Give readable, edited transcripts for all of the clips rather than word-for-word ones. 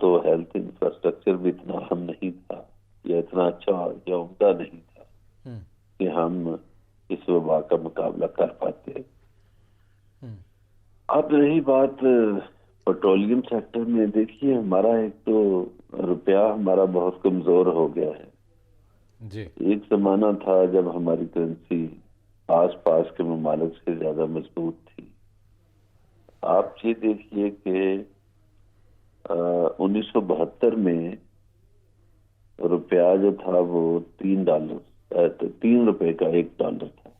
تو health infrastructure بھی اتنا اہم نہیں تھا یا اتنا اچھا یا عمدہ نہیں تھا کہ ہم اس وبا کا مقابلہ کر پاتے. اب رہی بات پیٹرولیم سیکٹر میں، دیکھیے ہمارا ایک تو روپیہ ہمارا بہت کمزور ہو گیا ہے. جی ایک زمانہ تھا جب ہماری کرنسی آس پاس کے ممالک سے زیادہ مضبوط تھی. آپ یہ دیکھیے کہ 1972 میں روپیہ جو تھا وہ $3 کا $1 تھا.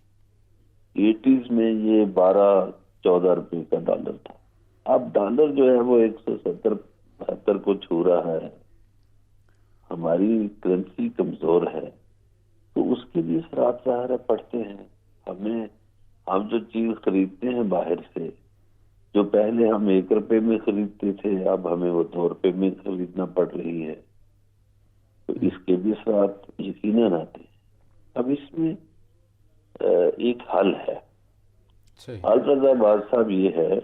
80s میں یہ 12-14 روپے کا ڈالر تھا. اب ڈالر جو ہے وہ 170-72 کو چھو رہا ہے. ہماری کرنسی کمزور ہے تو اس کے لیے اثرات ظاہر پڑتے ہیں. ہم جو چیز خریدتے ہیں باہر سے، جو پہلے ہم 1 روپے میں خریدتے تھے، اب ہمیں وہ 2 روپے میں خریدنا پڑ رہی ہے. تو اس کے بھی اثرات یقیناً آتے ہیں. اب اس میں ایک حل ہے. حل رضا باز صاحب یہ ہے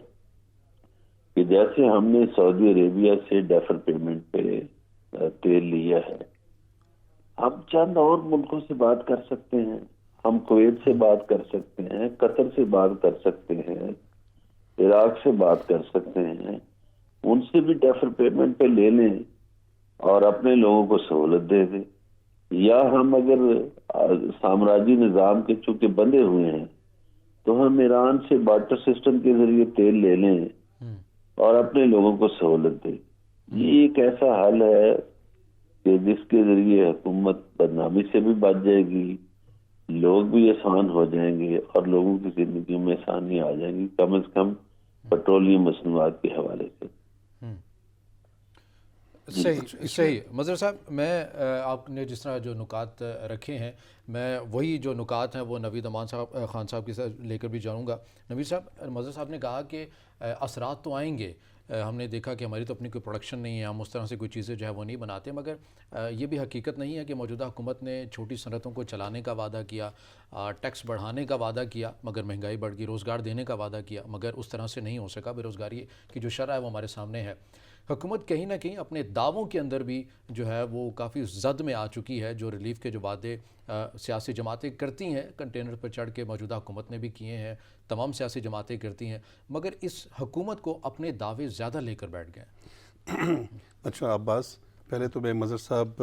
کہ جیسے ہم نے سعودی عربیہ سے ڈیفر پیمنٹ پہ تیل لیا ہے، ہم چند اور ملکوں سے بات کر سکتے ہیں. ہم کویت سے بات کر سکتے ہیں، قطر سے بات کر سکتے ہیں، عراق سے بات کر سکتے ہیں. ان سے بھی ڈیفر پیمنٹ پہ لے لیں اور اپنے لوگوں کو سہولت دے دیں. یا ہم اگر سامراجی نظام کے چونکہ بندے ہوئے ہیں تو ہم ایران سے بارٹر سسٹم کے ذریعے تیل لے لیں اور اپنے لوگوں کو سہولت دیں. یہ ایک ایسا حل ہے کہ جس کے ذریعے حکومت بدنامی سے بھی بچ جائے گی، لوگ بھی آسان ہو جائیں گے اور لوگوں کی زندگی میں آسانی آ جائے گی، کم از کم پیٹرولیم مصنوعات کے حوالے سے. صحیح مظہر صاحب، میں آپ نے جس طرح جو نکات رکھے ہیں، میں وہی جو نکات ہیں وہ نوید امان صاحب خان صاحب کے ساتھ لے کر بھی جاؤں گا. نوید صاحب، مظہر صاحب نے کہا کہ اثرات تو آئیں گے. ہم نے دیکھا کہ ہماری تو اپنی کوئی پروڈکشن نہیں ہے، ہم اس طرح سے کوئی چیزیں جو ہے وہ نہیں بناتے، مگر یہ بھی حقیقت نہیں ہے کہ موجودہ حکومت نے چھوٹی صنعتوں کو چلانے کا وعدہ کیا، ٹیکس بڑھانے کا وعدہ کیا، مگر مہنگائی بڑھ گئی. روزگار دینے کا وعدہ کیا مگر اس طرح سے نہیں ہو سکا. بے روزگاری کی جو شرح ہے وہ ہمارے سامنے ہے. حکومت کہیں نہ کہیں اپنے دعووں کے اندر بھی جو ہے وہ کافی زد میں آ چکی ہے. جو ریلیف کے جو وعدے سیاسی جماعتیں کرتی ہیں، کنٹینر پر چڑھ کے موجودہ حکومت نے بھی کیے ہیں، تمام سیاسی جماعتیں کرتی ہیں، مگر اس حکومت کو اپنے دعوے زیادہ لے کر بیٹھ گئے. اچھا عباس، پہلے تو میں مظہر صاحب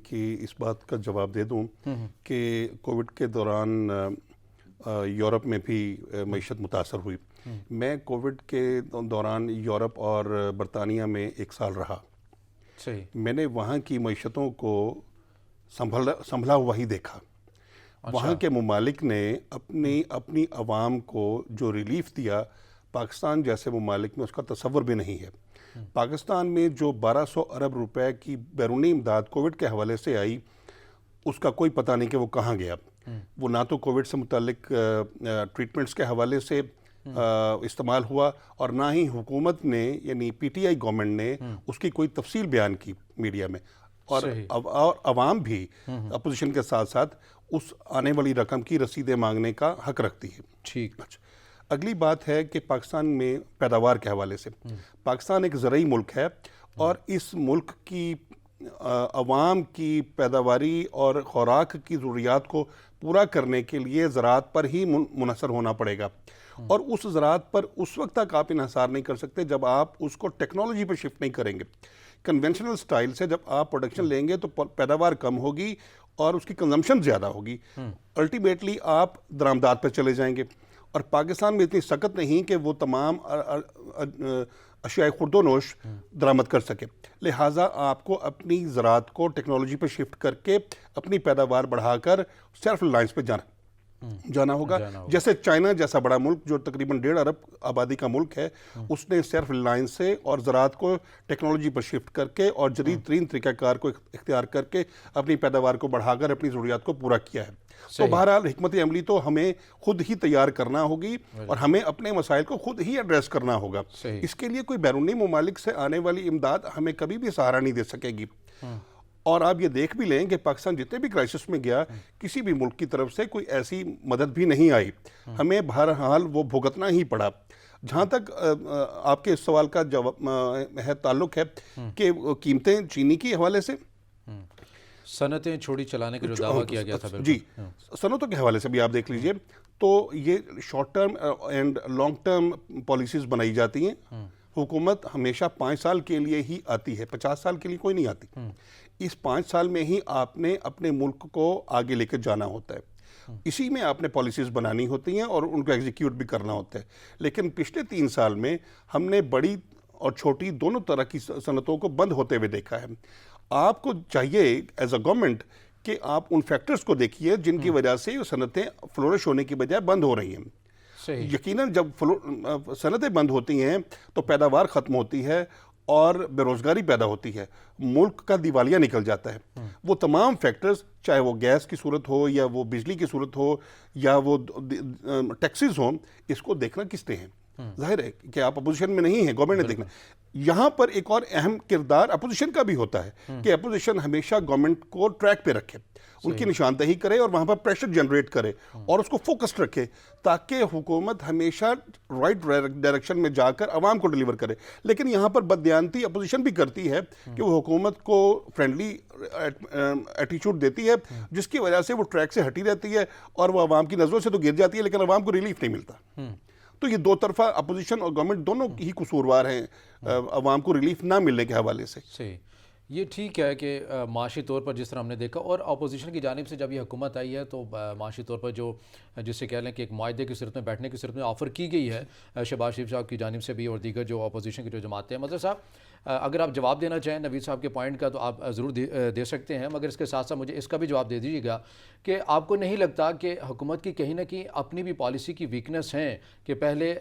کی اس بات کا جواب دے دوں کہ کووڈ کے دوران یورپ میں بھی معیشت متاثر ہوئی. میں کووڈ کے دوران یورپ اور برطانیہ میں 1 سال رہا. میں نے وہاں کی معیشتوں کو سنبھلا ہوا ہی دیکھا. وہاں کے ممالک نے اپنی عوام کو جو ریلیف دیا، پاکستان جیسے ممالک میں اس کا تصور بھی نہیں ہے. پاکستان میں جو 1200 ارب روپے کی بیرونی امداد کووڈ کے حوالے سے آئی، اس کا کوئی پتہ نہیں کہ وہ کہاں گیا. وہ نہ تو کووڈ سے متعلق ٹریٹمنٹس کے حوالے سے استعمال ہوا اور نہ ہی حکومت نے یعنی پی ٹی آئی گورنمنٹ نے اس کی کوئی تفصیل بیان کی میڈیا میں. اور عوام بھی اپوزیشن کے ساتھ ساتھ اس آنے والی رقم کی رسیدیں مانگنے کا حق رکھتی ہے. ٹھیک. اگلی بات ہے کہ پاکستان میں پیداوار کے حوالے سے پاکستان ایک زرعی ملک ہے اور اس ملک کی عوام کی پیداواری اور خوراک کی ضروریات کو پورا کرنے کے لیے زراعت پر ہی منحصر ہونا پڑے گا. اور اس زراعت پر اس وقت تک آپ انحصار نہیں کر سکتے جب آپ اس کو ٹیکنالوجی پہ شفٹ نہیں کریں گے. کنونشنل سٹائل سے جب آپ پروڈکشن لیں گے تو پیداوار کم ہوگی اور اس کی کنزمپشن زیادہ ہوگی. الٹیمیٹلی آپ درآمدات پہ چلے جائیں گے. اور پاکستان میں اتنی سخت نہیں کہ وہ تمام اشیاء خورد و نوش درآمد کر سکے. لہٰذا آپ کو اپنی زراعت کو ٹیکنالوجی پہ شفٹ کر کے اپنی پیداوار بڑھا کر سیلف ریلائنس پہ جانا ہوگا. جیسے چائنا جیسا بڑا ملک جو تقریباً 1.5 ارب آبادی کا ملک ہے، اس نے سیلف ریلائنس سے اور زراعت کو ٹیکنالوجی پر شفٹ کر کے اور جدید ترین طریقہ کار کو اختیار کر کے اپنی پیداوار کو بڑھا کر اپنی ضروریات کو پورا کیا ہے. تو بہرحال حکمت عملی تو ہمیں خود ہی تیار کرنا ہوگی اور ہمیں اپنے مسائل کو خود ہی ایڈریس کرنا ہوگا. اس کے لیے کوئی بیرونی ممالک سے آنے والی امداد ہمیں کبھی بھی سہارا نہیں دے سکے گی. اور آپ یہ دیکھ بھی لیں کہ پاکستان جتنے بھی کرائسس میں گیا، کسی بھی ملک کی طرف سے کوئی ایسی مدد بھی نہیں آئی. ہمیں بہرحال وہ بھگتنا ہی پڑا. جہاں تک آپ کے اس سوال کا جواب ہے تعلق ہے کہ قیمتیں چینی کے حوالے سے صنعتیں چھوڑی چلانے کا جو دعویٰ کیا گیا تھا، جی صنعتوں کے حوالے سے بھی آپ دیکھ لیجئے تو یہ short term and long term policies بنائی جاتی ہیں. حکومت ہمیشہ 5 سال کے لیے ہی آتی ہے، 50 سال کے لیے کوئی نہیں آتی. اس 5 سال میں ہی آپ نے اپنے ملک کو آگے لے کے جانا ہوتا ہے، اسی میں آپ نے پالیسیز بنانی ہوتی ہیں اور ان کو ایگزیکیوٹ بھی کرنا ہوتا ہے. لیکن پچھلے 3 سال میں ہم نے بڑی اور چھوٹی دونوں طرح کی صنعتوں کو بند ہوتے ہوئے دیکھا ہے. آپ کو چاہیے ایز اے گورنمنٹ کہ آپ ان فیکٹرز کو دیکھیے جن کی وجہ سے صنعتیں فلورش ہونے کی بجائے بند ہو رہی ہیں. یقیناً جب صنعتیں بند ہوتی ہیں تو پیداوار ختم ہوتی ہے اور بے روزگاری پیدا ہوتی ہے، ملک کا دیوالیہ نکل جاتا ہے. وہ تمام فیکٹرز چاہے وہ گیس کی صورت ہو یا وہ بجلی کی صورت ہو یا وہ ٹیکسز ہوں، اس کو دیکھنا کس نے ہے؟ ظاہر ہے کہ آپ اپوزیشن میں نہیں ہیں، گورنمنٹ نے دیکھنا. یہاں پر ایک اور اہم کردار اپوزیشن کا بھی ہوتا ہے کہ اپوزیشن ہمیشہ گورنمنٹ کو ٹریک پہ رکھے، ان کی نشاندہی کرے اور وہاں پر پریشر جنریٹ کرے اور اس کو فوکسڈ رکھے تاکہ حکومت ہمیشہ رائٹ ڈائریکشن میں جا کر عوام کو ڈیلیور کرے. لیکن یہاں پر بددیانتی اپوزیشن بھی کرتی ہے کہ وہ حکومت کو فرینڈلی ایٹیچیوڈ دیتی ہے جس کی وجہ سے وہ ٹریک سے ہٹی رہتی ہے اور وہ عوام کی نظروں سے تو گر جاتی ہے لیکن عوام کو ریلیف نہیں ملتا. تو یہ دو طرفہ اپوزیشن اور گورنمنٹ دونوں ہی قصوروار ہیں عوام کو ریلیف نہ ملنے کے حوالے سے. صحیح. یہ ٹھیک ہے کہ معاشی طور پر جس طرح ہم نے دیکھا اور اپوزیشن کی جانب سے جب یہ حکومت آئی ہے تو معاشی طور پر جو جس سے کہہ لیں کہ ایک معاہدے کی صورت میں بیٹھنے کی صورت میں آفر کی گئی ہے شہباز شریف صاحب کی جانب سے بھی اور دیگر جو اپوزیشن کی جو جماعتیں ہیں. مظہر صاحب اگر آپ جواب دینا چاہیں نوید صاحب کے پوائنٹ کا تو آپ ضرور دے سکتے ہیں، مگر اس کے ساتھ ساتھ مجھے اس کا بھی جواب دے دیجیے گا کہ آپ کو نہیں لگتا کہ حکومت کی کہیں نہ کہیں اپنی بھی پالیسی کی ویکنس ہیں کہ پہلے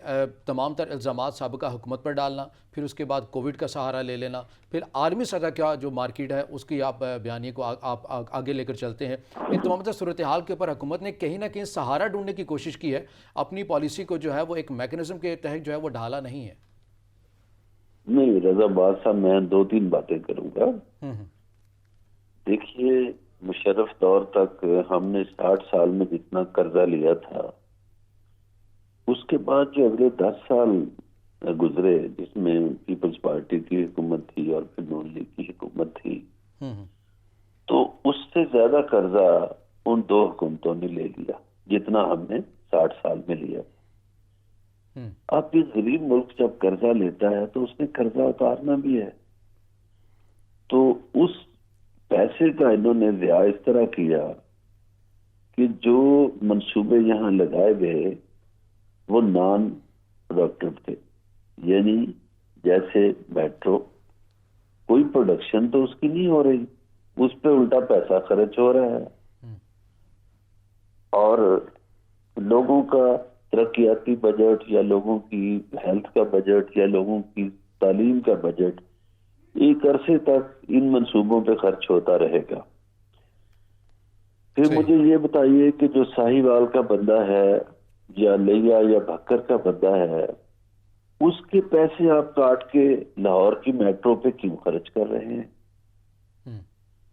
تمام تر الزامات سابقہ حکومت پر ڈالنا، پھر اس کے بعد کووڈ کا سہارا لے لینا، پھر عالمی سطح کا جو مارکیٹ ہے اس کی آپ بیانیے کو آپ آگے لے کر چلتے ہیں. ان تمام تر صورتحال کے اوپر حکومت نے کہیں نہ کہیں سہارا ڈھونڈنے کی کوشش کی ہے، اپنی پالیسی کو جو ہے وہ ایک میکنزم کے تحت جو ہے وہ ڈھالا نہیں ہے. نہیں رضا باز صاحب، میں 2-3 باتیں کروں گا. دیکھیے مشرف دور تک ہم نے 60 سال میں جتنا قرضہ لیا تھا، اس کے بعد جو اگلے 10 سال گزرے جس میں پیپلز پارٹی کی حکومت تھی اور پھر نون لیگ کی حکومت تھی، تو اس سے زیادہ قرضہ ان 2 حکومتوں نے لے لیا جتنا ہم نے 60 سال میں لیا. اب یہ غریب ملک جب قرضہ لیتا ہے تو اس نے قرضہ اتارنا بھی ہے، تو اس پیسے کا انہوں نے ضیاع اس طرح کیا کہ جو منصوبے یہاں لگائے گئے وہ نان پروڈکٹیو تھے. یعنی جیسے میٹرو، کوئی پروڈکشن تو اس کی نہیں ہو رہی، اس پہ الٹا پیسہ خرچ ہو رہا ہے، اور لوگوں کا ترقیاتی بجٹ یا لوگوں کی ہیلتھ کا بجٹ یا لوگوں کی تعلیم کا بجٹ ایک عرصے تک ان منصوبوں پہ خرچ ہوتا رہے گا. پھر مجھے یہ بتائیے کہ جو ساہیوال کا بندہ ہے یا لیا یا بھکر کا بندہ ہے، اس کے پیسے آپ کاٹ کے لاہور کی میٹرو پہ کیوں خرچ کر رہے ہیں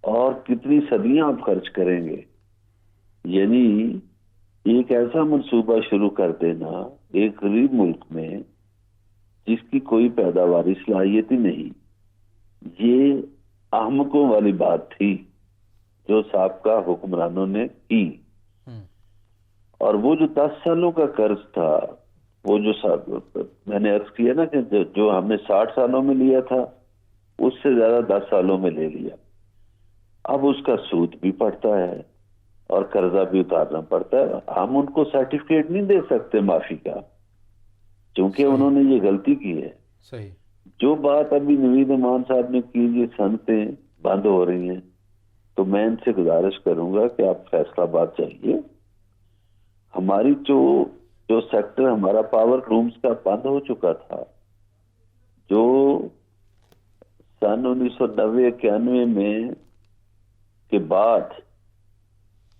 اور کتنی صدیاں آپ خرچ کریں گے؟ یعنی ایک ایسا منصوبہ شروع کر دینا ایک غریب ملک میں جس کی کوئی پیداواری صلاحیت ہی نہیں، یہ احمقوں والی بات تھی جو سابقہ حکمرانوں نے کی. اور وہ جو 10 سالوں کا قرض تھا، وہ جو میں نے عرض کیا نا کہ جو ہم نے 60 سالوں میں لیا تھا اس سے زیادہ 10 سالوں میں لے لیا. اب اس کا سود بھی پڑتا ہے اور قرضہ بھی اتارنا پڑتا ہے. ہم ان کو سرٹیفکیٹ نہیں دے سکتے معافی کا چونکہ انہوں نے یہ غلطی کی ہے. صحیح. جو بات ابھی نوید امان صاحب نے کی، یہ صنعتیں بند ہو رہی ہیں، تو میں ان سے گزارش کروں گا کہ آپ فیصلہ آباد چاہیے. ہماری جو سیکٹر ہمارا پاور لومز کا بند ہو چکا تھا، جو سن 1990-91 میں کے بعد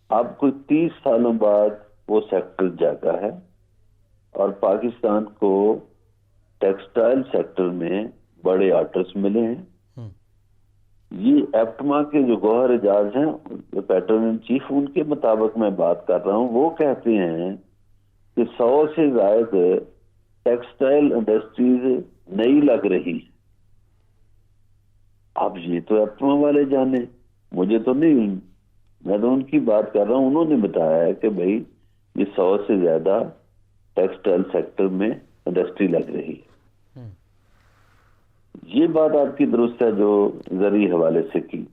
اب کوئی 30 سالوں بعد وہ سیکٹر جاگا ہے اور پاکستان کو ٹیکسٹائل سیکٹر میں بڑے آرڈرز ملے ہیں. یہ ایپٹما کے جو گوہر اعجاز ہیں پیٹرن ان چیف، ان کے مطابق میں بات کر رہا ہوں، وہ کہتے ہیں کہ 100 سے زائد ٹیکسٹائل انڈسٹریز نئی لگ رہی ہے. اب یہ تو اپنے والے جانے, مجھے تو نہیں, میں تو ان کی بات کر رہا ہوں. انہوں نے بتایا ہے کہ بھائی یہ 100 سے زیادہ ٹیکسٹائل سیکٹر میں انڈسٹری لگ رہی ہے. یہ بات آپ کی درست ہے جو زرعی حوالے سے کی,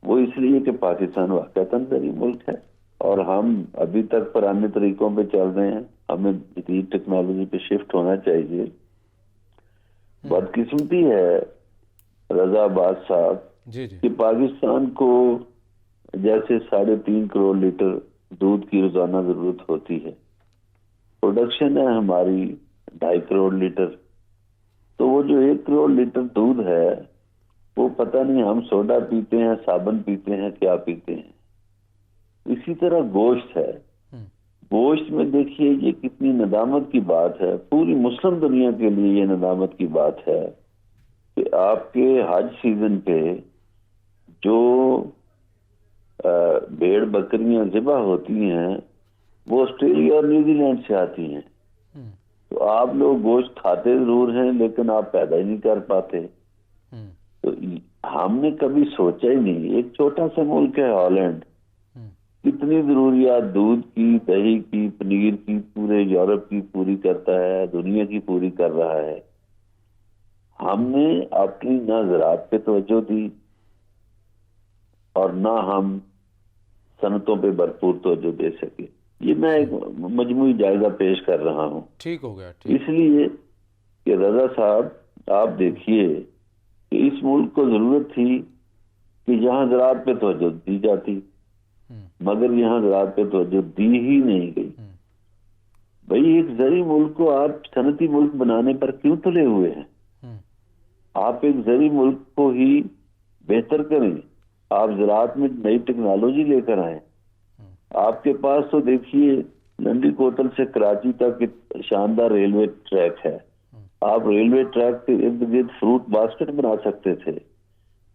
وہ اس لیے کہ پاکستان واقعتاً زرعی ملک ہے اور ہم ابھی تک پرانے طریقوں پہ چل رہے ہیں. ہمیں جدید ٹیکنالوجی پہ شفٹ ہونا چاہیے. بدقسمتی ہے رضا عباس صاحب جی جی کہ پاکستان کو جیسے 3.5 کروڑ لیٹر دودھ کی روزانہ ضرورت ہوتی ہے, پروڈکشن ہے ہماری 2.5 کروڑ لیٹر. تو وہ جو 1 کروڑ لیٹر دودھ ہے وہ پتہ نہیں ہم سوڈا پیتے ہیں, صابن پیتے ہیں, کیا پیتے ہیں. اسی طرح گوشت ہے, گوشت میں دیکھیے یہ کتنی ندامت کی بات ہے, پوری مسلم دنیا کے لیے یہ ندامت کی بات ہے کہ آپ کے حج سیزن پہ جو بھیڑ بکریاں ذبح ہوتی ہیں وہ آسٹریلیا اور نیوزی لینڈ سے آتی ہیں. تو آپ لوگ گوشت کھاتے ضرور ہیں لیکن آپ پیدا ہی نہیں کر پاتے. تو ہم نے کبھی سوچا ہی نہیں, ایک چھوٹا سا ملک ہے ہالینڈ, کتنی ضروریات دودھ کی, دہی کی, پنیر کی پورے یورپ کی پوری کرتا ہے, دنیا کی پوری کر رہا ہے. ہم نے اپنی نہ زراعت پہ توجہ دی اور نہ ہم صنعتوں پہ بھرپور توجہ دے سکے. یہ میں ایک مجموعی جائزہ پیش کر رہا ہوں. ٹھیک ہو گیا. اس لیے کہ رضا صاحب آپ دیکھیے کہ اس ملک کو ضرورت تھی کہ یہاں زراعت پہ توجہ دی جاتی, مگر یہاں زراعت پہ توجہ دی ہی نہیں گئی. بھئی ایک زرعی ملک کو آپ صنعتی ملک بنانے پر کیوں تلے ہوئے ہیں؟ آپ ایک زرعی ملک کو ہی بہتر کریں, آپ زراعت میں نئی ٹیکنالوجی لے کر آئیں. آپ کے پاس تو دیکھیے لنڈی کوتل سے کراچی تک شاندار ریلوے ٹریک ہے. آپ ریلوے ٹریک کے ارد گرد فروٹ باسکٹ بنا سکتے تھے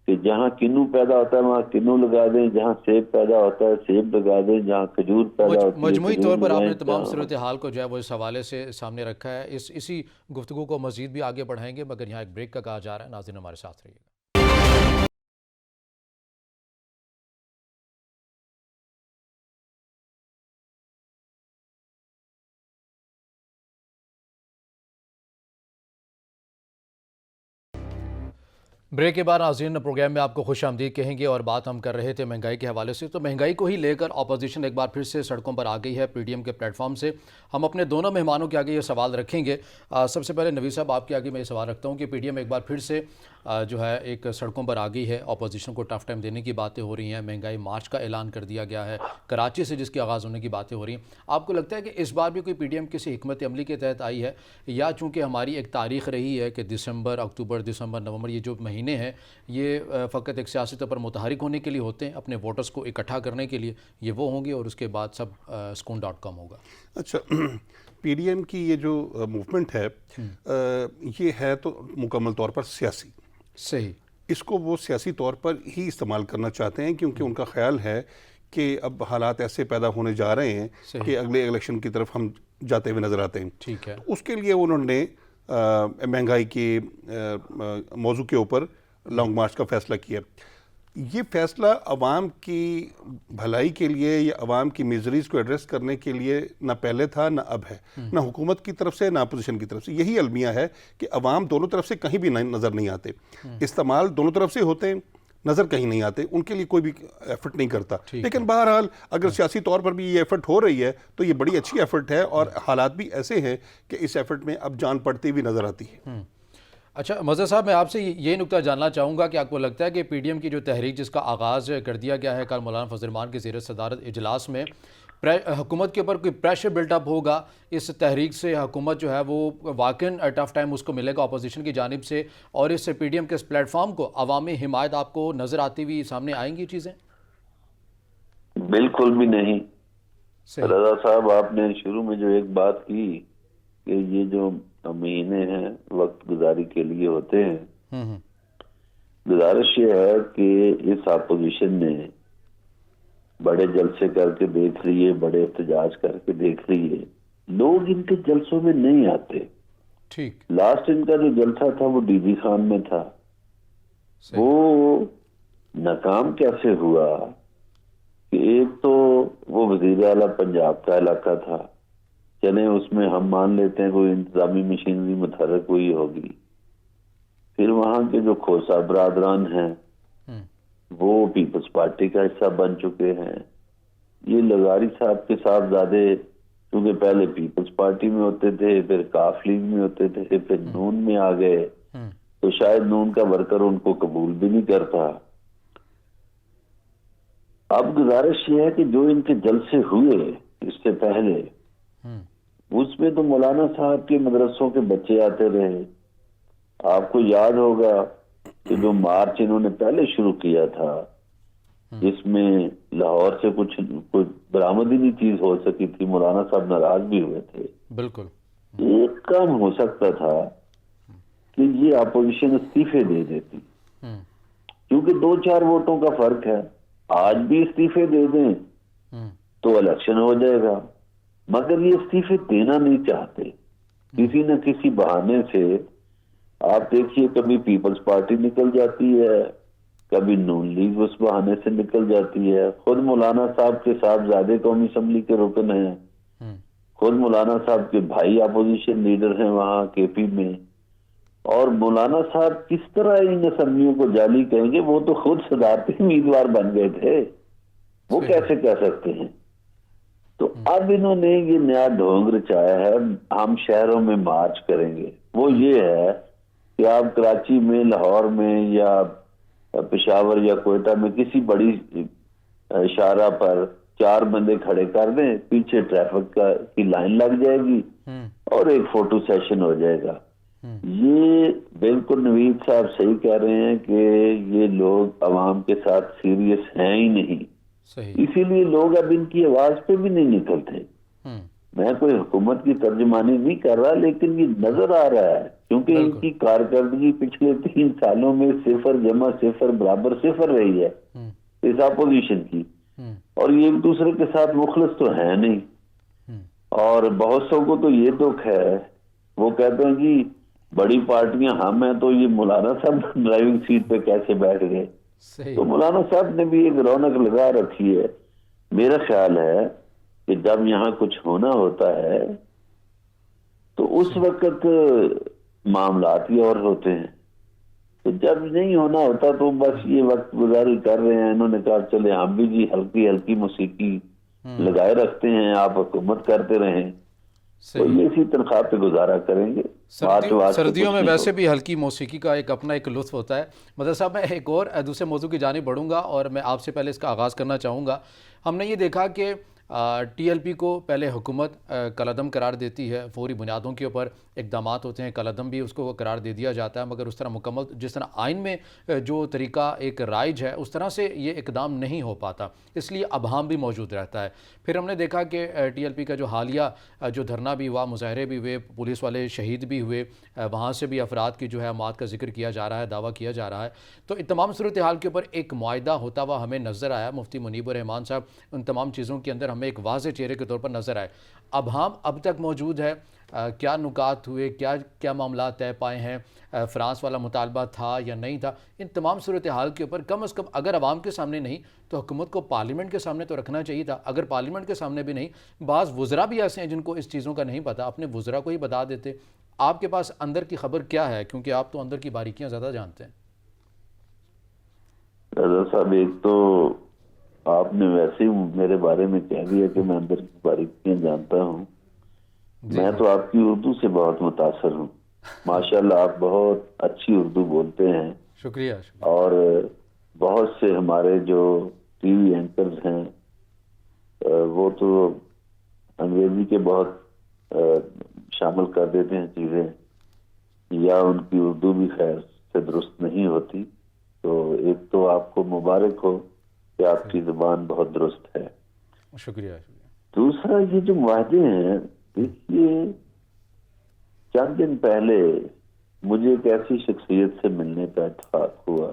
کہ جہاں کنو پیدا ہوتا ہے وہاں کنو لگا دیں, جہاں سیب پیدا ہوتا ہے سیب لگا دیں, جہاں کھجور پیدا ہوتی ہے مجموعی کھجور طور پر آپ لگائیں, نے تمام جہاں صورتحال کو جو ہے وہ اس حوالے سے سامنے رکھا ہے. اسی گفتگو کو مزید بھی آگے بڑھائیں گے مگر یہاں ایک بریک کا کہا جا رہا ہے. ناظرین ہمارے ساتھ رہیے گا. بریک کے بعد ناظرین پروگرام میں آپ کو خوش آمدید کہیں گے اور بات ہم کر رہے تھے مہنگائی کے حوالے سے. تو مہنگائی کو ہی لے کر اپوزیشن ایک بار پھر سے سڑکوں پر آ گئی ہے. پی ڈی ایم کے پلیٹ فارم سے ہم اپنے دونوں مہمانوں کے آگے یہ سوال رکھیں گے. سب سے پہلے نوید صاحب آپ کے آگے میں یہ سوال رکھتا ہوں کہ پی ڈی ایم ایک بار پھر سے جو ہے ایک سڑکوں پر آ گئی ہے, اپوزیشن کو ٹف ٹائم دینے کی باتیں ہو رہی ہیں, مہنگائی مارچ کا اعلان کر دیا گیا ہے, کراچی سے جس کی آغاز ہونے کی باتیں ہو رہی ہیں. آپ کو لگتا ہے کہ اس بار بھی کوئی پی ڈی ایم کسی حکمت عملی کے تحت آئی ہے, یا چونکہ ہماری ایک تاریخ رہی ہے کہ دسمبر, اکتوبر, دسمبر, نومبر یہ جو مہینے ہیں یہ فقط ایک سیاسی طور پر متحرک ہونے کے لیے ہوتے ہیں, اپنے ووٹرز کو اکٹھا کرنے کے لیے یہ وہ ہوں گے اور اس کے بعد سب سکون.com ہوگا؟ اچھا, پی ڈی ایم کی یہ جو موومنٹ ہے یہ ہے تو مکمل طور پر سیاسی, صحیح, اس کو وہ سیاسی طور پر ہی استعمال کرنا چاہتے ہیں کیونکہ ان کا خیال ہے کہ اب حالات ایسے پیدا ہونے جا رہے ہیں کہ اگلے الیکشن کی طرف ہم جاتے ہوئے نظر آتے ہیں. ٹھیک ہے, اس کے لیے انہوں نے مہنگائی کے موضوع کے اوپر لانگ مارچ کا فیصلہ کیا. یہ فیصلہ عوام کی بھلائی کے لیے یا عوام کی میزریز کو ایڈریس کرنے کے لیے نہ پہلے تھا نہ اب ہے, نہ حکومت کی طرف سے نہ اپوزیشن کی طرف سے. یہی المیہ ہے کہ عوام دونوں طرف سے کہیں بھی نظر نہیں آتے, استعمال دونوں طرف سے ہوتے ہیں, نظر کہیں نہیں آتے, ان کے لیے کوئی بھی ایفرٹ نہیں کرتا. لیکن بہرحال اگر سیاسی طور پر بھی یہ ایفرٹ ہو رہی ہے تو یہ بڑی اچھی ایفرٹ ہے اور حالات بھی ایسے ہیں کہ اس ایفرٹ میں اب جان پڑتی بھی نظر آتی ہے. اچھا مظہر صاحب, میں آپ سے یہ نکتہ جاننا چاہوں گا کہ آپ کو لگتا ہے کہ پی ڈی ایم کی جو تحریک جس کا آغاز کر دیا گیا ہے کل مولانا فضل الرحمان کی زیر صدارت اجلاس میں, حکومت کے اوپر کوئی پریشر بلٹ اپ ہوگا اس تحریک سے؟ حکومت جو ہے وہ واقعاً ٹف ٹائم اس کو ملے گا اپوزیشن کی جانب سے, اور اس پی ڈی ایم کے اس پلیٹ فارم کو عوامی حمایت آپ کو نظر آتی ہوئی سامنے آئیں گی چیزیں؟ بالکل بھی نہیں. رضا صاحب آپ نے شروع میں جو ایک بات کی کہ یہ جو مہینے ہیں وقت گزاری کے لیے ہوتے ہیں, گزارش یہ ہے کہ اس اپوزیشن نے بڑے جلسے کر کے دیکھ لیے, بڑے احتجاج کر کے دیکھ لیے, لوگ ان کے جلسوں میں نہیں آتے. ٹھیک. لاسٹ ان کا جو جلسہ تھا وہ ڈی جی خان میں تھا. صحیح. وہ ناکام کیسے ہوا کہ ایک تو وہ وزیر اعلیٰ پنجاب کا علاقہ تھا، چلیں اس میں ہم مان لیتے ہیں کوئی انتظامی مشینری متحرک ہوئی ہوگی. پھر وہاں کے جو کھوسا برادران ہیں وہ پیپلز پارٹی کا حصہ بن چکے ہیں. یہ لغاری صاحب کے صاحبزادے کیونکہ پہلے پیپلز پارٹی میں ہوتے تھے، پھر کاف لیگ میں ہوتے تھے، پھر نون میں آ گئے، تو شاید نون کا ورکر ان کو قبول بھی نہیں کرتا. اب گزارش یہ ہے کہ جو ان کے جلسے ہوئے اس سے پہلے، اس میں تو مولانا صاحب کے مدرسوں کے بچے آتے رہے. آپ کو یاد ہوگا کہ جو مارچ انہوں نے پہلے شروع کیا تھا جس میں لاہور سے کچھ برآمد ہی نہیں چیز ہو سکی تھی، مولانا صاحب ناراض بھی ہوئے تھے. بالکل. ایک کام ہو سکتا تھا کہ یہ اپوزیشن استعفے دے دیتی، کیونکہ 2-4 ووٹوں کا فرق ہے. آج بھی استعفے دے دیں تو الیکشن ہو جائے گا، مگر یہ استعفے دینا نہیں چاہتے. کسی نہ کسی بہانے سے آپ دیکھیے، کبھی پیپلز پارٹی نکل جاتی ہے، کبھی نون لیگ اس بہانے سے نکل جاتی ہے. خود مولانا صاحب کے صاحبزادے قومی اسمبلی کے رکن ہیں، خود مولانا صاحب کے بھائی اپوزیشن لیڈر ہیں وہاں کے پی میں. اور مولانا صاحب کس طرح ان اسمبلیوں کو جعلی کہیں گے؟ وہ تو خود صدارتی امیدوار بن گئے تھے، وہ کیسے کہہ سکتے ہیں؟ تو اب انہوں نے یہ نیا ڈھونگ رچایا ہے، ہم شہروں میں مارچ کریں گے. وہ یہ ہے کہ آپ کراچی میں، لاہور میں یا پشاور یا کوئٹہ میں کسی بڑی شاہراہ پر 4 بندے کھڑے کر دیں، پیچھے ٹریفک کی لائن لگ جائے گی اور ایک فوٹو سیشن ہو جائے گا. یہ بالکل نوید صاحب صحیح کہہ رہے ہیں کہ یہ لوگ عوام کے ساتھ سیریس ہیں ہی نہیں. صحیح. اسی لیے لوگ اب ان کی آواز پہ بھی نہیں نکلتے. میں کوئی حکومت کی ترجمانی نہیں کر رہا، لیکن یہ نظر آ رہا ہے کیونکہ ان کی کارکردگی پچھلے 3 سالوں میں 0 جمع 0 برابر 0 رہی ہے اس اپوزیشن کی، اور یہ ایک دوسرے کے ساتھ مخلص تو ہے نہیں. اور بہت سو کو تو یہ دکھ ہے، وہ کہتے ہیں جی بڑی پارٹیاں ہم ہیں تو یہ مولانا صاحب ڈرائیونگ سیٹ پہ کیسے بیٹھ گئے. تو مولانا صاحب نے بھی ایک رونق لگا رکھی ہے. میرا خیال ہے کہ جب یہاں کچھ ہونا ہوتا ہے تو اس وقت معاملات ہی اور ہوتے ہیں، تو جب نہیں ہونا ہوتا تو بس یہ وقت گزاری کر رہے ہیں. انہوں نے کہا چلے ہم بھی جی ہلکی ہلکی موسیقی لگائے رکھتے ہیں، آپ حکومت کرتے رہیں، تو یہ اسی تنخواہ پہ گزارا کریں گے. سردیوں میں ویسے بھی ہلکی موسیقی کا اپنا ایک لطف ہوتا ہے. مدر صاحب، میں ایک اور دوسرے موضوع کی جانب بڑھوں گا اور میں آپ سے پہلے اس کا آغاز کرنا چاہوں گا. ہم نے یہ دیکھا کہ ٹی ایل پی کو پہلے حکومت کالعدم قرار دیتی ہے، فوری بنیادوں کے اوپر اقدامات ہوتے ہیں، کالعدم بھی اس کو قرار دے دیا جاتا ہے، مگر اس طرح مکمل جس طرح آئین میں جو طریقہ ایک رائج ہے اس طرح سے یہ اقدام نہیں ہو پاتا، اس لیے ابہام بھی موجود رہتا ہے. پھر ہم نے دیکھا کہ ٹی ایل پی کا جو حالیہ جو دھرنا بھی ہوا، مظاہرے بھی ہوئے، پولیس والے شہید بھی ہوئے، وہاں سے بھی افراد کی جو ہے موت کا ذکر کیا جا رہا ہے، دعویٰ کیا جا رہا ہے. تو ان تمام صورتحال کے اوپر ایک معاہدہ ہوتا ہوا ہمیں نظر آیا. مفتی منیب الرحمان صاحب، ان تمام چیزوں کے اندر ہمیں ایک واضح چہرے کے طور پر نظر آئے. ابہام اب تک موجود ہے، کیا نکات ہوئے، کیا معاملات طے پائے ہیں، فرانس والا مطالبہ تھا یا نہیں تھا، ان تمام صورتحال کے اوپر کم از کم اگر عوام کے سامنے نہیں تو حکومت کو پارلیمنٹ کے سامنے تو رکھنا چاہیے تھا. اگر پارلیمنٹ کے سامنے بھی نہیں، بعض وزراء بھی ایسے ہیں جن کو اس چیزوں کا نہیں پتا، اپنے وزراء کو ہی بتا دیتے. آپ کے پاس اندر کی خبر کیا ہے، کیونکہ آپ تو اندر کی باریکیاں زیادہ جانتے ہیں؟ رضا صاحب، ایک تو آپ نے ویسے ہی میرے بارے میں کہہ دیا کہ میں اندر کی باریکیاں جانتا ہوں. میں تو آپ کی اردو سے بہت متاثر ہوں. ماشاءاللہ آپ بہت اچھی اردو بولتے ہیں. شکریہ. اور بہت سے ہمارے جو ٹی وی اینکرز ہیں وہ تو انگریزی کے بہت شامل کر دیتے ہیں چیزیں، یا ان کی اردو بھی خیر سے درست نہیں ہوتی. تو ایک تو آپ کو مبارک ہو کہ آپ کی زبان بہت درست ہے. شکریہ. دوسرا، یہ جو معاہدے ہیں، دیکھیے چند دن پہلے مجھے ایک ایسی شخصیت سے ملنے کا اتفاق ہوا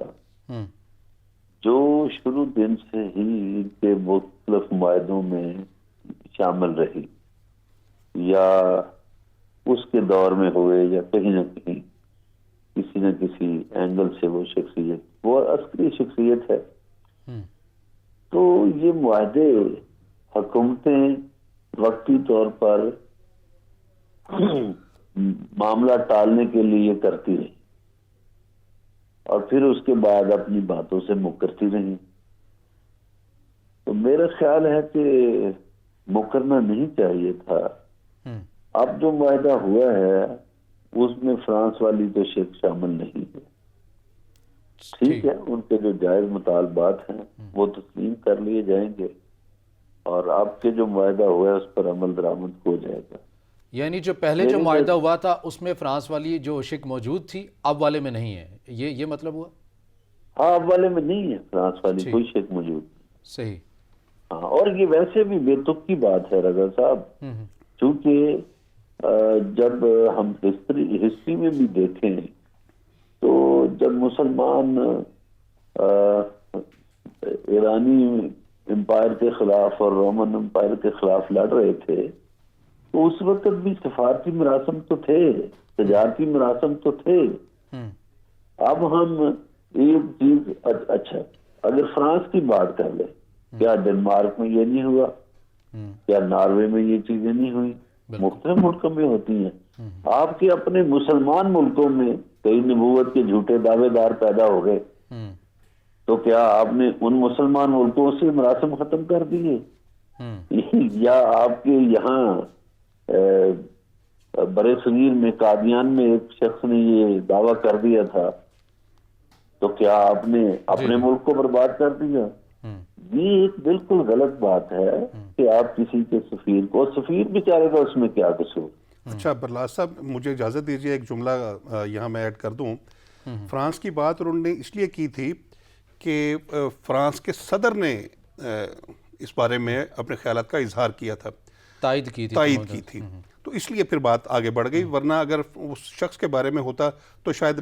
جو شروع دن سے ہی ان کے مختلف معاہدوں میں شامل رہی، یا اس کے دور میں ہوئے یا کہیں نہ کہیں کسی نہ کسی اینگل سے وہ شخصیت، وہ عسکری شخصیت ہے. تو یہ معاہدے حکومتیں وقتی طور پر معاملہ ٹالنے کے لیے کرتی رہی اور پھر اس کے بعد اپنی باتوں سے مکرتی رہی. تو میرا خیال ہے کہ مکرنا نہیں چاہیے تھا. اب جو معاہدہ ہوا ہے اس میں فرانس والی تو شرک شامل نہیں ہے. ٹھیک ہے، ان کے جو جائز مطالبات ہیں وہ تسلیم کر لیے جائیں گے اور اب کے جو معاہدہ ہوا ہے اس پر عمل درآمد ہو جائے گا. یعنی جو پہلے جو معاہدہ ہوا تھا اس میں فرانس والی جو شک موجود تھی اب والے میں نہیں ہے، یہ مطلب ہوا؟ ہاں، اب والے میں نہیں ہے فرانس والی کوئی شک موجود. صحیح. ہاں، اور یہ ویسے بھی بے تک کی بات ہے رضا صاحب، چونکہ جب ہم ہسٹری میں بھی دیکھیں تو جب مسلمان ایرانی امپائر کے خلاف اور رومن امپائر کے خلاف لڑ رہے تھے تو اس وقت بھی سفارتی مراسم تو تھے، تجارتی مراسم تو تھے. اب ہم ایک چیز، اچھا اگر فرانس کی بات کر لیں، کیا ڈنمارک میں یہ نہیں ہوا؟ کیا ناروے میں یہ چیزیں نہیں ہوئی؟ مختلف ملکوں میں ہوتی ہیں. آپ کے اپنے مسلمان ملکوں میں کئی نبوت کے جھوٹے دعوے دار پیدا ہو گئے، تو کیا آپ نے ان مسلمان ملکوں سے مراسم ختم کر دیے؟ یا آپ کے یہاں برے صغیر میں قادیان میں ایک شخص نے یہ دعویٰ کر دیا تھا تو کیا آپ نے اپنے ملک کو برباد کر دیا؟ یہ ایک بالکل غلط بات ہے کہ آپ کسی کے سفیر کو، سفیر بیچارے کا اس میں کیا قصور. اچھا برلاس صاحب، مجھے اجازت دیجیے ایک جملہ یہاں میں ایڈ کر دوں. فرانس کی بات انہوں نے اس لیے کی تھی کہ فرانس کے صدر نے اس بارے میں اپنے خیالات کا اظہار کیا تھا، تائید کی تھی. تو اس لیے پھر بات آگے بڑھ گئی، ورنہ اگر اس شخص کے بارے میں ہوتا تو شاید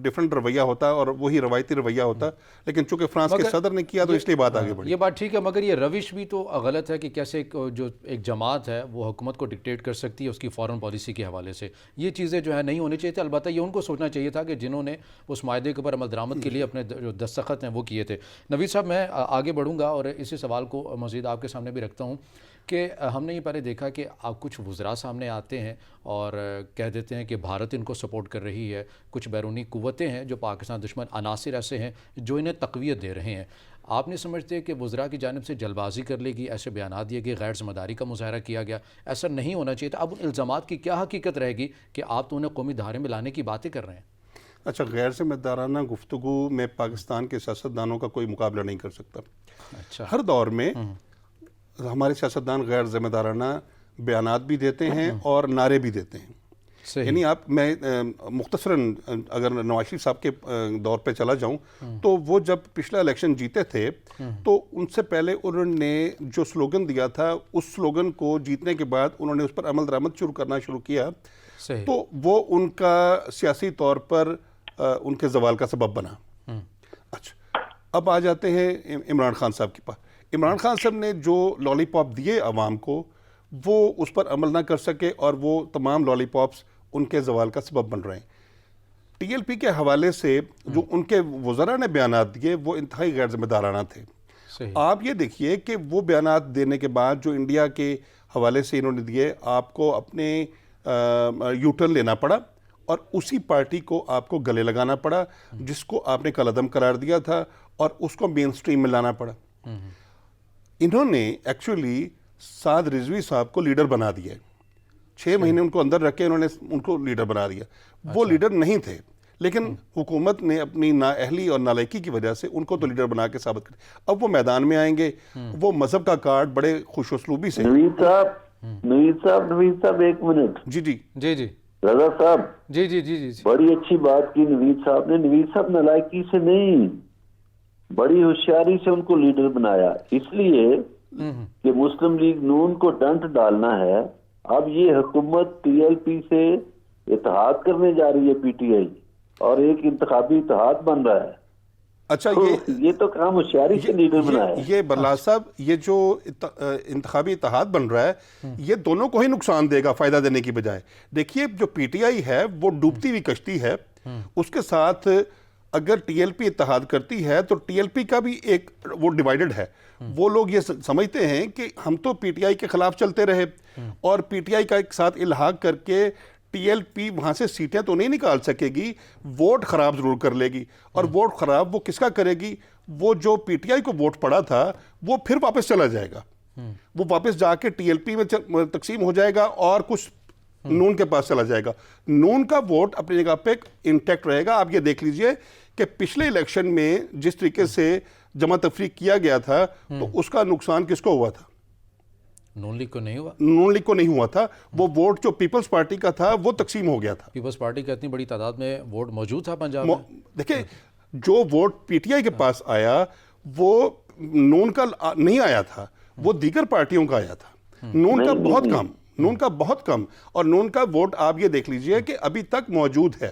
ڈیفرنٹ رویہ ہوتا اور وہی روایتی رویہ ہوتا، لیکن چونکہ فرانس کے صدر نے کیا تو اس لیے بات آگے بڑھی. یہ بات ٹھیک ہے، مگر یہ روش بھی تو غلط ہے کہ کیسے جو ایک جماعت ہے وہ حکومت کو ڈکٹیٹ کر سکتی ہے اس کی فورن پالیسی کے حوالے سے. یہ چیزیں جو ہے نہیں ہونی چاہیے تھی. البتہ یہ ان کو سوچنا چاہیے تھا کہ جنہوں نے اس معاہدے کے اوپر عمل درآمد کے لیے اپنے جو دستخط ہیں وہ کیے تھے. نوید صاحب، میں آگے بڑھوں گا اور اسی سوال کو مزید آپ کے سامنے بھی رکھتا ہوں کہ ہم نے یہ پہلے دیکھا کہ آپ کچھ وزراء سامنے آتے ہیں اور کہہ دیتے ہیں کہ بھارت ان کو سپورٹ کر رہی ہے، کچھ بیرونی قوتیں ہیں جو پاکستان دشمن عناصر ایسے ہیں جو انہیں تقویت دے رہے ہیں. آپ نہیں سمجھتے کہ وزراء کی جانب سے جلد بازی کر لے گی، ایسے بیانات دیے گئے، غیر ذمہ داری کا مظاہرہ کیا گیا؟ ایسا نہیں ہونا چاہیے تھا. اب ان الزامات کی کیا حقیقت رہے گی کہ آپ تو انہیں قومی دھارے میں لانے کی باتیں کر رہے ہیں؟ اچھا، غیر ذمہ دارانہ گفتگو میں پاکستان کے سیاستدانوں کا کوئی مقابلہ نہیں کر سکتا. اچھا، ہر دور میں ہمارے سیاستدان غیر ذمہ دارانہ بیانات بھی دیتے ہیں اور نعرے بھی دیتے ہیں. یعنی میں مختصراً اگر نواز شریف صاحب کے دور پہ چلا جاؤں تو وہ جب پچھلا الیکشن جیتے تھے تو ان سے پہلے انہوں نے جو سلوگن دیا تھا اس سلوگن کو جیتنے کے بعد انہوں نے اس پر عمل درآمد کرنا شروع کیا، تو وہ ان کا سیاسی طور پر ان کے زوال کا سبب بنا. اچھا، اب آ جاتے ہیں عمران خان صاحب کے پاس. عمران خان صاحب نے جو لالی پاپ دیے عوام کو وہ اس پر عمل نہ کر سکے اور وہ تمام لالی پاپس ان کے زوال کا سبب بن رہے ہیں. ٹی ایل پی کے حوالے سے جو ان کے وزراء نے بیانات دیے وہ انتہائی غیر ذمہ دارانہ تھے. آپ یہ دیکھیے کہ وہ بیانات دینے کے بعد جو انڈیا کے حوالے سے انہوں نے دیے، آپ کو اپنے یو ٹرن لینا پڑا اور اسی پارٹی کو آپ کو گلے لگانا پڑا جس کو آپ نے کالعدم قرار دیا تھا اور اس کو مین سٹریم میں لانا پڑا. انہوں نے ایکچولی سعد رضوی صاحب کو لیڈر بنا دیا. 6 مہینے ان کو اندر رکھ کے انہوں نے ان کو لیڈر بنا دیا. وہ لیڈر نہیں تھے لیکن حکومت نے اپنی نااہلی اور نالائکی کی وجہ سے ان کو تو لیڈر بنا کے ثابت کر. اب وہ میدان میں آئیں گے، وہ مذہب کا کارڈ بڑے خوش اسلوبی سے. نوید صاحب ایک منٹ. جی رضا صاحب، جی بڑی اچھی بات کی نوید صاحب نے. نوید صاحب نالائکی سے نہیں، بڑی ہوشیاری سے ان کو لیڈر بنایا، اس لیے کہ مسلم لیگ نون کو ڈنٹ ڈالنا ہے. اب یہ حکومت ٹی ایل پی سے اتحاد کرنے جا رہی ہے، پی ٹی آئی، اور ایک انتخابی اتحاد بن رہا ہے. اچھا یہ تو کام ہوشیاری سے لیڈر بنایا ہے. یہ برلا صاحب، یہ جو انتخابی اتحاد بن رہا ہے یہ دونوں کو ہی نقصان دے گا فائدہ دینے کی بجائے. دیکھیے جو پی ٹی آئی ہے وہ ڈوبتی ہوئی کشتی ہے، اس کے ساتھ اگر ٹی ایل پی اتحاد کرتی ہے تو ٹی ایل پی کا بھی ایک وہ ڈیوائیڈڈ ہے. وہ لوگ یہ سمجھتے ہیں کہ ہم تو پی ٹی آئی کے خلاف چلتے رہے اور پی ٹی آئی کا ایک ساتھ الحاق کر کے ٹی ایل پی وہاں سے سیٹیں تو نہیں نکال سکے گی، ووٹ خراب ضرور کر لے گی. اور ووٹ خراب وہ کس کا کرے گی؟ وہ جو پی ٹی آئی کو ووٹ پڑا تھا وہ پھر واپس چلا جائے گا، وہ واپس جا کے ٹی ایل پی میں تقسیم ہو جائے گا اور کچھ نون کے پاس چلا جائے گا. نون کا ووٹ اپنی جگہ پہ انٹیکٹ رہے گا. آپ یہ دیکھ لیجئے کہ پچھلے الیکشن میں جس طریقے سے جمع تفریق کیا گیا تھا تو اس کا نقصان کس کو ہوا تھا؟ نون لیگ کو نہیں ہوا. نون لیگ کو نہیں ہوا تھا. وہ ووٹ جو پیپلز پارٹی کا تھا وہ تقسیم ہو گیا تھا. پیپلز پارٹی کا اتنی بڑی تعداد میں ووٹ موجود تھا پنجاب میں. دیکھیں جو ووٹ پی ٹی آئی کے پاس آیا وہ نون کا نہیں آیا تھا، وہ دیگر پارٹیوں کا آیا تھا. نون کا بہت کم، نون کا بہت کم. اور نون کا ووٹ آپ یہ دیکھ لیجئے کہ ابھی تک موجود ہے.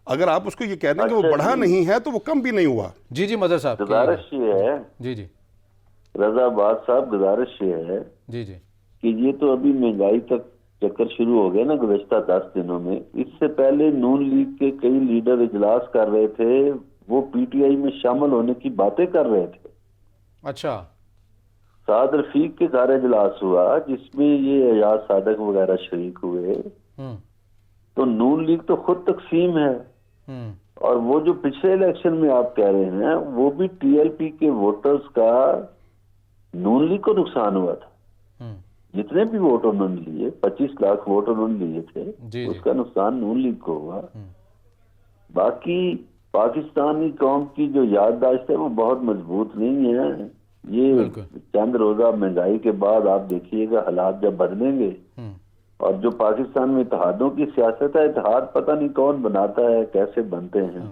اگر آپ اس کو یہ کہہ دیں کہ وہ بڑھا نہیں ہے تو وہ کم بھی نہیں ہوا. جی جی مظہر صاحب، گزارش یہ ہے جی جی رضا آباد صاحب، گزارش یہ ہے جی جی کہ یہ تو ابھی مہنگائی تک چکر شروع ہو گیا نا گزشتہ 10 دنوں میں. اس سے پہلے نون لیگ کے کئی لیڈر اجلاس کر رہے تھے، وہ پی ٹی آئی میں شامل ہونے کی باتیں کر رہے تھے. اچھا. سعد رفیق کے گھر اجلاس ہوا جس میں یہ اعجاز صادق وغیرہ شریک ہوئے. تو نون لیگ تو خود تقسیم ہے. اور وہ جو پچھلے الیکشن میں آپ کہہ رہے ہیں وہ بھی ٹی ایل پی کے ووٹرز کا نون لیگ کو نقصان ہوا تھا. جتنے بھی ووٹ انہوں نے لیے، 25 لاکھ ووٹ انہوں نے لیے تھے، اس کا نقصان نون لیگ کو ہوا. باقی پاکستانی قوم کی جو یادداشت ہے وہ بہت مضبوط نہیں ہے. یہ چند روزہ مہنگائی کے بعد آپ دیکھیے گا حالات جب بدلیں گے. اور جو پاکستان میں اتحادوں کی سیاست ہے، اتحاد پتہ نہیں کون بناتا ہے، کیسے بنتے ہیں،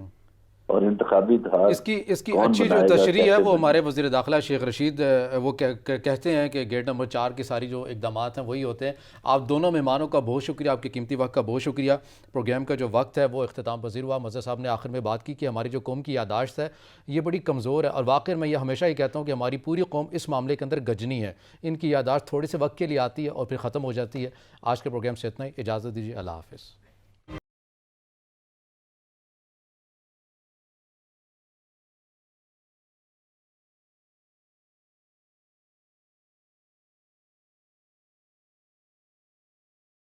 اور انتخابی اتحاد اس کی اچھی جو تشریح ہے وہ ہمارے وزیر داخلہ شیخ رشید وہ کہتے ہیں کہ گیٹ نمبر 4 کی ساری جو اقدامات ہیں وہی ہوتے ہیں. آپ دونوں مہمانوں کا بہت شکریہ، آپ کے قیمتی وقت کا بہت شکریہ. پروگرام کا جو وقت ہے وہ اختتام پذیر ہوا. مظہر صاحب نے آخر میں بات کی کہ ہماری جو قوم کی یادداشت ہے یہ بڑی کمزور ہے، اور واقعی میں یہ ہمیشہ ہی کہتا ہوں کہ ہماری پوری قوم اس معاملے کے اندر گجنی ہے. ان کی یادداشت تھوڑے سے وقت کے لیے آتی ہے اور پھر ختم ہو جاتی ہے. آج کے پروگرام سے اتنا ہی. اجازت دیجیے. اللہ حافظ.